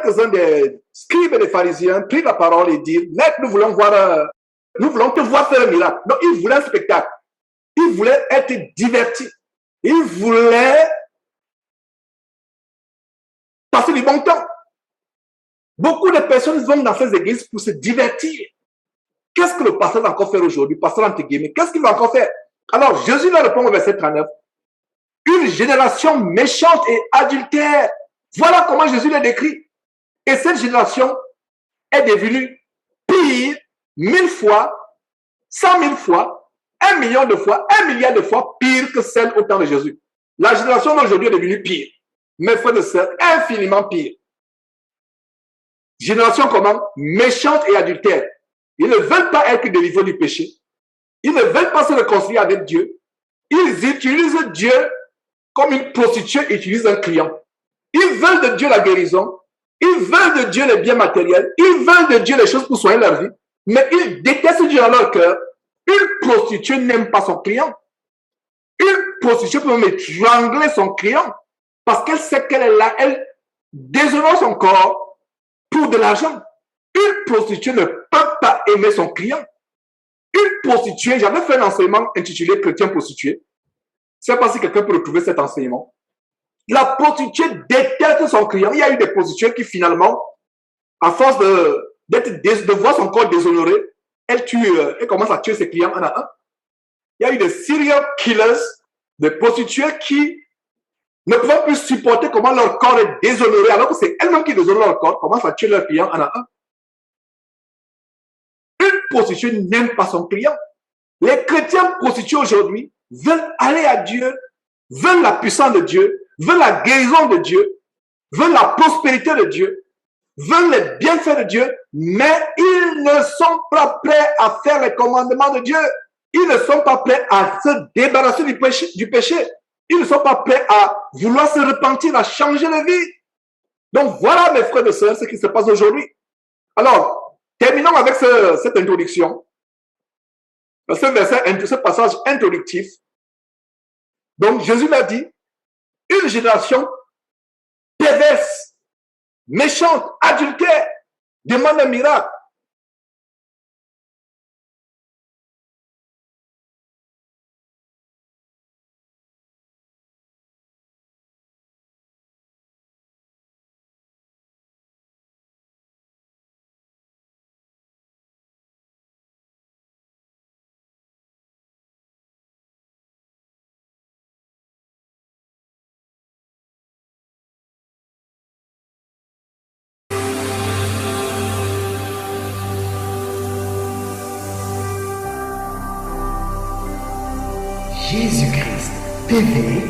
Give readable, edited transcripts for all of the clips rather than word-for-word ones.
quelques-uns des scribes et des pharisiens prirent la parole et dirent, Maître, nous voulons te voir faire un miracle. Donc, ils voulaient un spectacle. Ils voulaient être divertis. Ils voulaient passer du bon temps. Beaucoup de personnes vont dans ces églises pour se divertir. Qu'est-ce que le pasteur va encore faire aujourd'hui? Pasteur entre guillemets, qu'est-ce qu'il va encore faire? Alors, Jésus leur répond au verset 39. Une génération méchante et adultère. Voilà comment Jésus l'a décrit. Et cette génération est devenue pire 1000 fois, 100 000 fois, 1 million de fois, 1 milliard de fois pire que celle au temps de Jésus. La génération d'aujourd'hui est devenue pire. Mes frères et sœurs, infiniment pire. Génération comment? Méchante et adultère. Ils ne veulent pas être délivrés du péché. Ils ne veulent pas se réconcilier avec Dieu. Ils utilisent Dieu comme une prostituée utilise un client. Ils veulent de Dieu la guérison. Ils veulent de Dieu les biens matériels. Ils veulent de Dieu les choses pour soigner leur vie. Mais ils détestent Dieu dans leur cœur. Une prostituée n'aime pas son client. Une prostituée peut même étrangler son client parce qu'elle sait qu'elle est là. Elle déshonore son corps pour de l'argent. Une prostituée ne peut pas aimer son client. Une prostituée, j'avais fait un enseignement intitulé Chrétien prostitué. Je ne sais pas si quelqu'un peut retrouver cet enseignement. La prostituée déteste son client. Il y a eu des prostituées qui finalement, à force de voir son corps déshonoré, elle commence à tuer ses clients un à un. Il y a eu des serial killers, des prostituées qui ne pouvaient plus supporter comment leur corps est déshonoré, alors que c'est elles-mêmes qui déshonorent leur corps, commencent à tuer leurs clients un à un. Une prostituée n'aime pas son client. Les chrétiens prostitués aujourd'hui veulent aller à Dieu, veulent la puissance de Dieu, veulent la guérison de Dieu, veulent la prospérité de Dieu, veulent les bienfaits de Dieu, mais ils ne sont pas prêts à faire les commandements de Dieu. Ils ne sont pas prêts à se débarrasser du péché. Ils ne sont pas prêts à vouloir se repentir, à changer de vie. Donc voilà, mes frères et sœurs, ce qui se passe aujourd'hui. Alors, terminons avec cette introduction. Ce passage introductif. Donc, Jésus l'a dit, une génération perverse, méchante, adultère, demande un miracle. Jésus-Christ TV,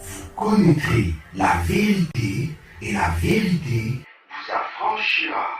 vous connaîtrez la vérité et la vérité vous affranchira.